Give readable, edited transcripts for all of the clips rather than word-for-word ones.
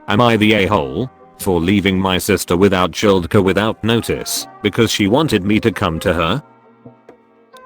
Am I the a-hole? For leaving my sister without childcare without notice because she wanted me to come to her?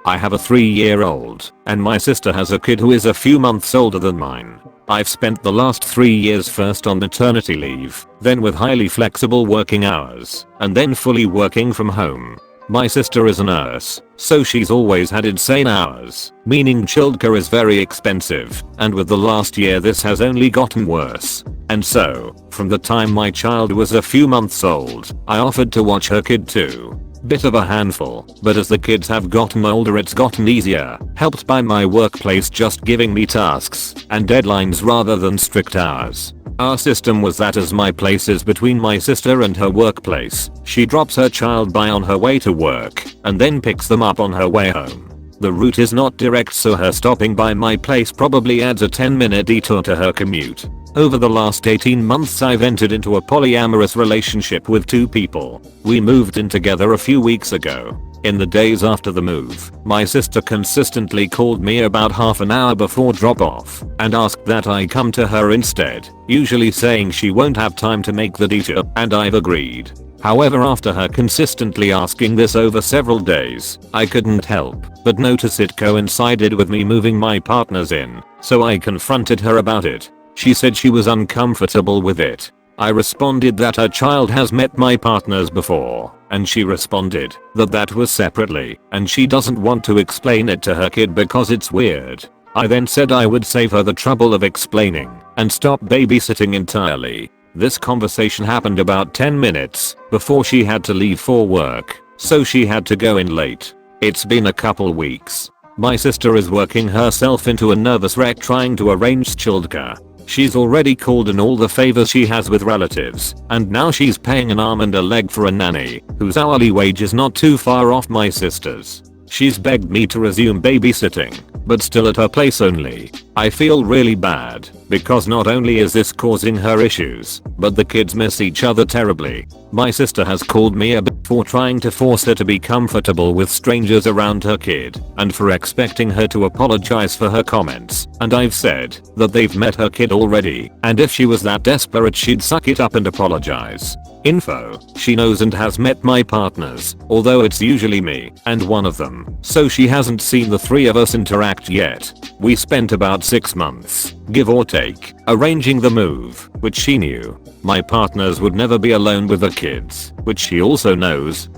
I have a 3-year-old, and my sister has a kid who is a few months older than mine. I've spent the last 3 years first on maternity leave, then with highly flexible working hours, and then fully working from home. My sister is a nurse, so she's always had insane hours, meaning childcare is very expensive, and with the last year this has only gotten worse. And so, from the time my child was a few months old, I offered to watch her kid too. Bit of a handful, but as the kids have gotten older it's gotten easier, helped by my workplace just giving me tasks and deadlines rather than strict hours. Our system was that as my place is between my sister and her workplace, she drops her child by on her way to work and then picks them up on her way home. The route is not direct, so her stopping by my place probably adds a 10-minute detour to her commute. Over the last 18 months I've entered into a polyamorous relationship with 2 people. We moved in together a few weeks ago. In the days after the move, my sister consistently called me about half an hour before drop off and asked that I come to her instead, usually saying she won't have time to make the detour, and I've agreed. However, after her consistently asking this over several days, I couldn't help but notice it coincided with me moving my partners in, so I confronted her about it. She said she was uncomfortable with it. I responded that her child has met my partners before, and she responded that that was separately, and she doesn't want to explain it to her kid because it's weird. I then said I would save her the trouble of explaining and stop babysitting entirely. This conversation happened about 10 minutes before she had to leave for work, so she had to go in late. It's been a couple weeks. My sister is working herself into a nervous wreck trying to arrange childcare. She's already called in all the favors she has with relatives, and now she's paying an arm and a leg for a nanny, whose hourly wage is not too far off my sister's. She's begged me to resume babysitting, but still at her place only. I feel really bad, because not only is this causing her issues, but the kids miss each other terribly. My sister has called me a bit for trying to force her to be comfortable with strangers around her kid, and for expecting her to apologize for her comments, and I've said that they've met her kid already, and if she was that desperate she'd suck it up and apologize. Info: she knows and has met my partners, although it's usually me and one of them, so she hasn't seen the 3 of us interact yet. We spent about 6 months, give or take, arranging the move, which she knew. My partners would never be alone with the kids, which she also knows.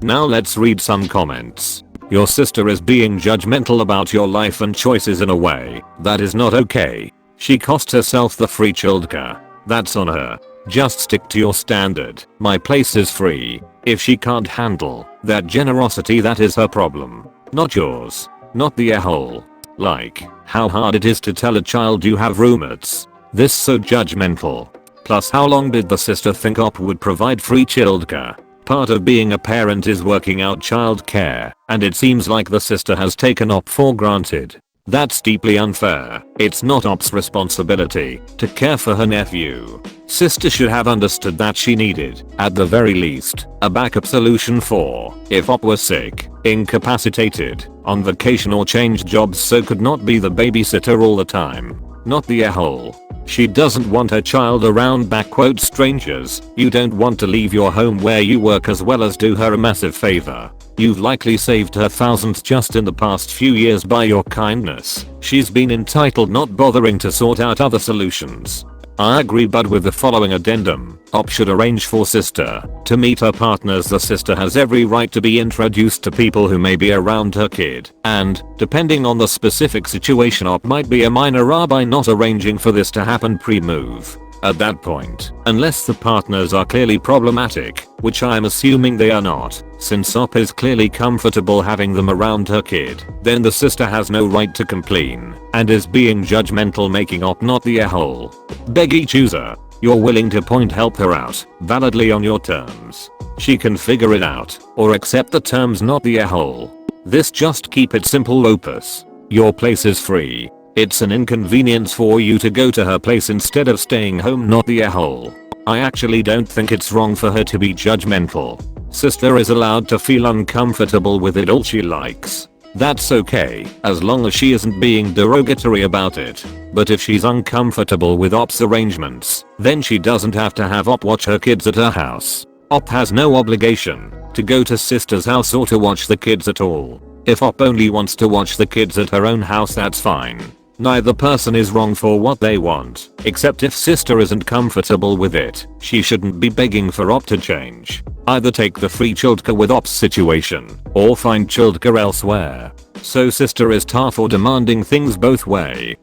Now let's read some comments. Your sister is being judgmental about your life and choices in a way that is not okay. She cost herself the free childcare. That's on her. Just stick to your standard. My place is free. If she can't handle that generosity, that is her problem, not yours. Not the a-hole. Like, how hard it is to tell a child you have roommates. This so judgmental. Plus, how long did the sister think OP would provide free childcare? Part of being a parent is working out childcare, and it seems like the sister has taken OP for granted. That's deeply unfair. It's not OP's responsibility to care for her nephew. Sister should have understood that she needed, at the very least, a backup solution for if OP was sick, incapacitated, on vacation or changed jobs, so could not be the babysitter all the time. Not the a-hole. She doesn't want her child around strangers. You don't want to leave your home where you work as well as do her a massive favor. You've likely saved her thousands just in the past few years by your kindness. She's been entitled, not bothering to sort out other solutions. I agree, but with the following addendum. OP should arrange for sister to meet her partners. The sister has every right to be introduced to people who may be around her kid, and, depending on the specific situation, OP might be a minor by not arranging for this to happen pre-move. At that point, unless the partners are clearly problematic, which I'm assuming they are not, since OP is clearly comfortable having them around her kid, then the sister has no right to complain and is being judgmental, making OP not the a-hole. Beggy chooser. You're willing to help her out validly on your terms. She can figure it out or accept the terms, not the a-hole. This just keep it simple, Opus. Your place is free. It's an inconvenience for you to go to her place instead of staying home, not the a-hole. I actually don't think it's wrong for her to be judgmental. Sister is allowed to feel uncomfortable with it all she likes. That's okay, as long as she isn't being derogatory about it. But if she's uncomfortable with Op's arrangements, then she doesn't have to have Op watch her kids at her house. Op has no obligation to go to sister's house or to watch the kids at all. If Op only wants to watch the kids at her own house, that's fine. Neither person is wrong for what they want, except if sister isn't comfortable with it, she shouldn't be begging for Op to change. Either take the free childcare with Op's situation, or find childcare elsewhere. So sister is tough or demanding things both way.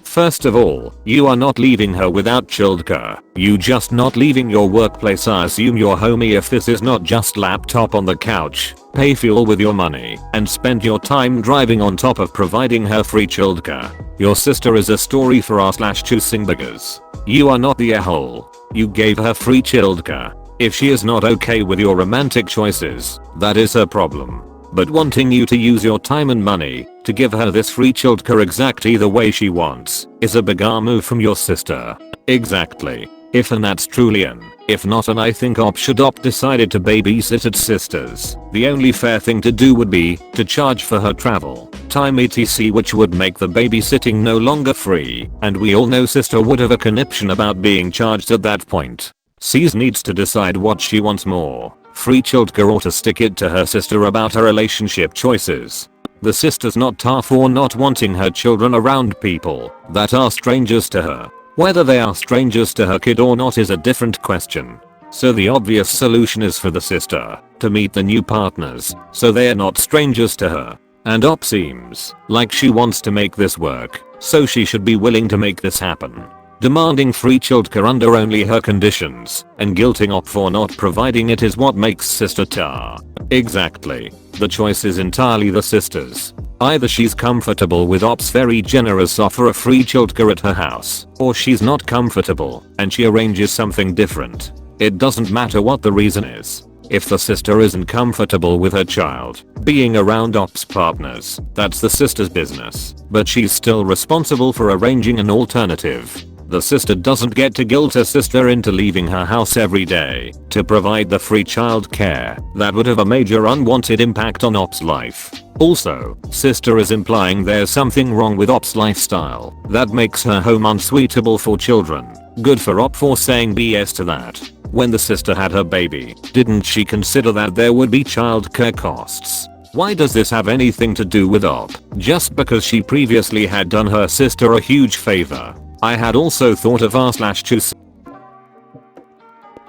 First of all, you are not leaving her without childcare. You just not leaving your workplace. I assume you're homey if this is not just laptop on the couch, pay fuel with your money, and spend your time driving on top of providing her free childcare. Your sister is a story for r/choosing beggars. You are not the a-hole. You gave her free childcare. If she is not okay with your romantic choices, that is her problem. But wanting you to use your time and money to give her this free childcare exactly the way she wants is a bizarre move from your sister. Exactly. If and that's truly an. If not, and I think Op should opt decided to babysit at sister's. The only fair thing to do would be to charge for her travel, time etc, which would make the babysitting no longer free, and we all know sister would have a conniption about being charged at that point. Sis needs to decide what she wants more. Free childcare or to stick it to her sister about her relationship choices. The sister's not tough for not wanting her children around people that are strangers to her. Whether they are strangers to her kid or not is a different question. So the obvious solution is for the sister to meet the new partners so they are not strangers to her. And Op seems like she wants to make this work, so she should be willing to make this happen. Demanding free childcare under only her conditions and guilting Op for not providing it is what makes sister tar. Exactly. The choice is entirely the sister's. Either she's comfortable with Op's very generous offer of free childcare at her house, or she's not comfortable and she arranges something different. It doesn't matter what the reason is. If the sister isn't comfortable with her child being around Op's partners, that's the sister's business, but she's still responsible for arranging an alternative. The sister doesn't get to guilt her sister into leaving her house every day to provide the free child care. That would have a major unwanted impact on Op's life. Also, sister is implying there's something wrong with Op's lifestyle that makes her home unsuitable for children. Good for Op for saying BS to that. When the sister had her baby, didn't she consider that there would be childcare costs? Why does this have anything to do with Op? Just because she previously had done her sister a huge favor. I had also thought of r/choose.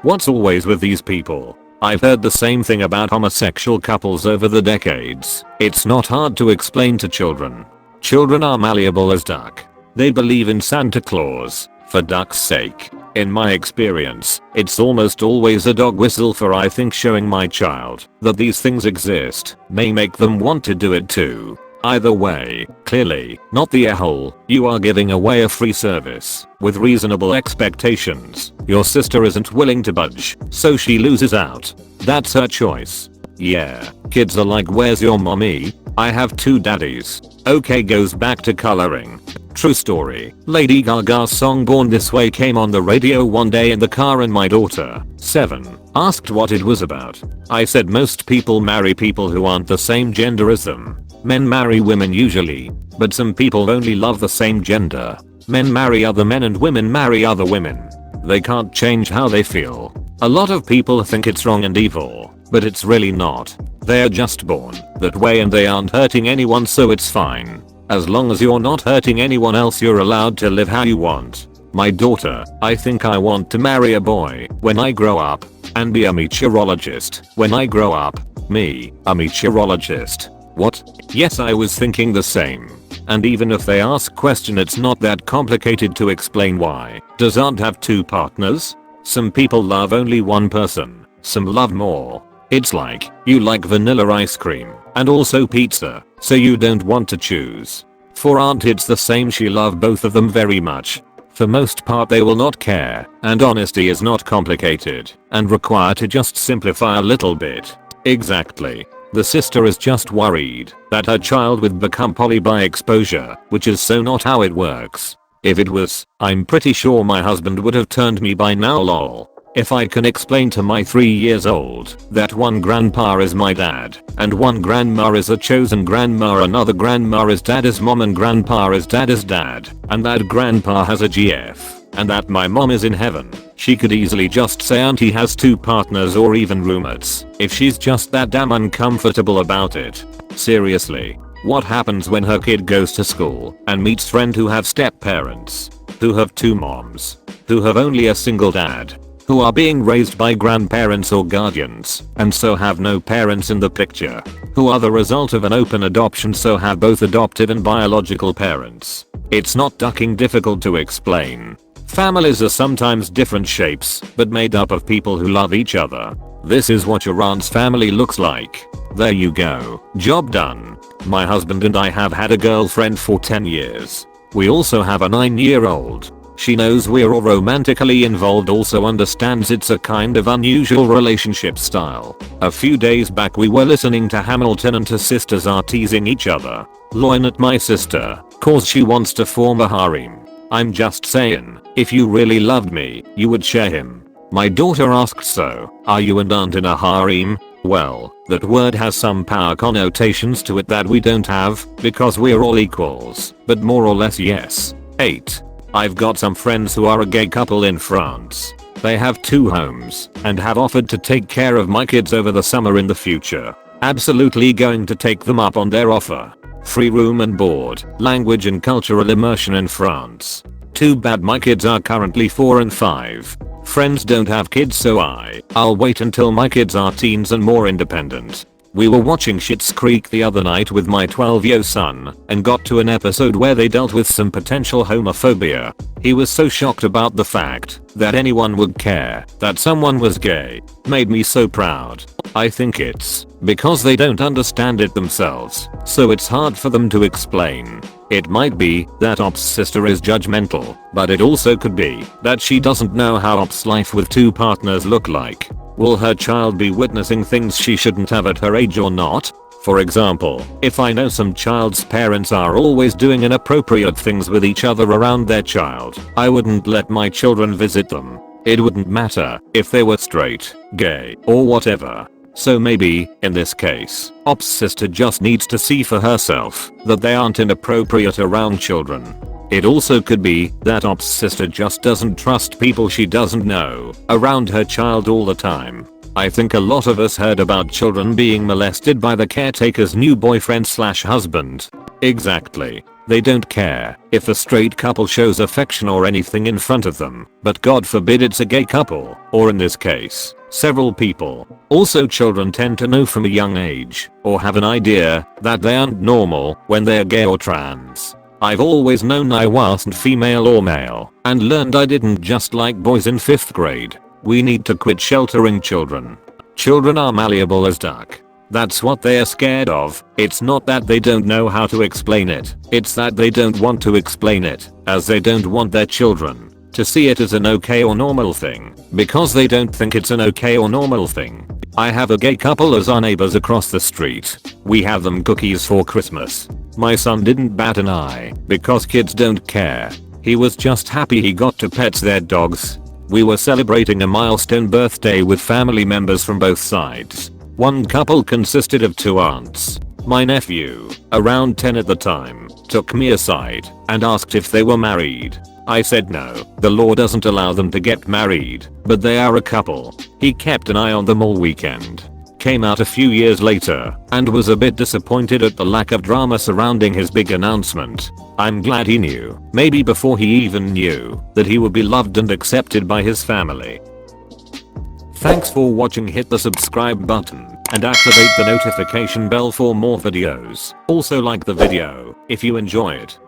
What's always with these people? I've heard the same thing about homosexual couples over the decades. It's not hard to explain to children. Children are malleable as duck. They believe in Santa Claus, for duck's sake. In my experience, it's almost always a dog whistle for I think showing my child that these things exist may make them want to do it too. Either way, clearly, not the a-hole, you are giving away a free service with reasonable expectations. Your sister isn't willing to budge, so she loses out. That's her choice. Yeah, kids are like, where's your mommy? I have two daddies. Okay, goes back to coloring. True story. Lady Gaga's song Born This Way came on the radio one day in the car and my daughter, 7, asked what it was about. I said most people marry people who aren't the same gender as them. Men marry women usually, but some people only love the same gender. Men marry other men and women marry other women. They can't change how they feel. A lot of people think it's wrong and evil, but it's really not. They are just born that way and they aren't hurting anyone, so it's fine. As long as you're not hurting anyone else, you're allowed to live how you want. My daughter, I think I want to marry a boy when I grow up and be a meteorologist when I grow up. Me, a meteorologist. What? Yes, I was thinking the same. And even if they ask question, it's not that complicated to explain why. Does aunt have two partners? Some people love only one person, some love more. It's like, you like vanilla ice cream and also pizza, so you don't want to choose. For aunt it's the same, she love both of them very much. For most part they will not care, and honesty is not complicated and require to just simplify a little bit. Exactly. The sister is just worried that her child would become poly by exposure, which is so not how it works. If it was, I'm pretty sure my husband would have turned me by now, lol. If I can explain to my 3 years old that one grandpa is my dad and one grandma is a chosen grandma, another grandma is dad's mom and grandpa is dad's dad, and that grandpa has a GF, and that my mom is in heaven, she could easily just say auntie has 2 partners or even roommates if she's just that damn uncomfortable about it. Seriously, what happens when her kid goes to school and meets friends who have step parents, who have 2 moms, who have only a single dad, who are being raised by grandparents or guardians and so have no parents in the picture, who are the result of an open adoption so have both adoptive and biological parents? It's not ducking difficult to explain. Families are sometimes different shapes but made up of people who love each other. This is what your aunt's family looks like. There you go. Job done. My husband and I have had a girlfriend for 10 years. We also have a 9-year-old. She knows we're all romantically involved, also understands it's a kind of unusual relationship style. A few days back we were listening to Hamilton and her sisters are teasing each other. Loin at my sister, cause she wants to form a harem. I'm just saying, if you really loved me, you would share him. My daughter asked, so, are you and aunt in a harem? Well, that word has some power connotations to it that we don't have, because we're all equals, but more or less yes. 8. I've got some friends who are a gay couple in France. They have 2 homes and have offered to take care of my kids over the summer in the future. Absolutely going to take them up on their offer. Free room and board, language and cultural immersion in France. Too bad my kids are currently 4 and 5. Friends don't have kids, so I'll wait until my kids are teens and more independent. We were watching Schitt's Creek the other night with my 12-year-old son and got to an episode where they dealt with some potential homophobia. He was so shocked about the fact that anyone would care that someone was gay. Made me so proud. I think it's because they don't understand it themselves, so it's hard for them to explain. It might be that Op's sister is judgmental, but it also could be that she doesn't know how Op's life with 2 partners look like. Will her child be witnessing things she shouldn't have at her age or not? For example, if I know some child's parents are always doing inappropriate things with each other around their child, I wouldn't let my children visit them. It wouldn't matter if they were straight, gay, or whatever. So maybe, in this case, Op's sister just needs to see for herself that they aren't inappropriate around children. It also could be that Op's sister just doesn't trust people she doesn't know around her child all the time. I think a lot of us heard about children being molested by the caretaker's new boyfriend/husband. Exactly. They don't care if a straight couple shows affection or anything in front of them, but God forbid it's a gay couple, or in this case, several people. Also, children tend to know from a young age, or have an idea, that they aren't normal when they're gay or trans. I've always known I wasn't female or male, and learned I didn't just like boys in 5th grade. We need to quit sheltering children. Children are malleable as duck. That's what they're scared of. It's not that they don't know how to explain it, it's that they don't want to explain it, as they don't want their children to see it as an okay or normal thing, because they don't think it's an okay or normal thing. I have a gay couple as our neighbors across the street. We have them cookies for Christmas. My son didn't bat an eye because kids don't care. He was just happy he got to pet their dogs. We were celebrating a milestone birthday with family members from both sides. One couple consisted of 2 aunts. My nephew, around 10 at the time, took me aside and asked if they were married. I said no, the law doesn't allow them to get married, but they are a couple. He kept an eye on them all weekend. Came out a few years later and was a bit disappointed at the lack of drama surrounding his big announcement. I'm glad he knew, maybe before he even knew, that he would be loved and accepted by his family. Thanks for watching. Hit the subscribe button and activate the notification bell for more videos. Also like the video if you enjoy it.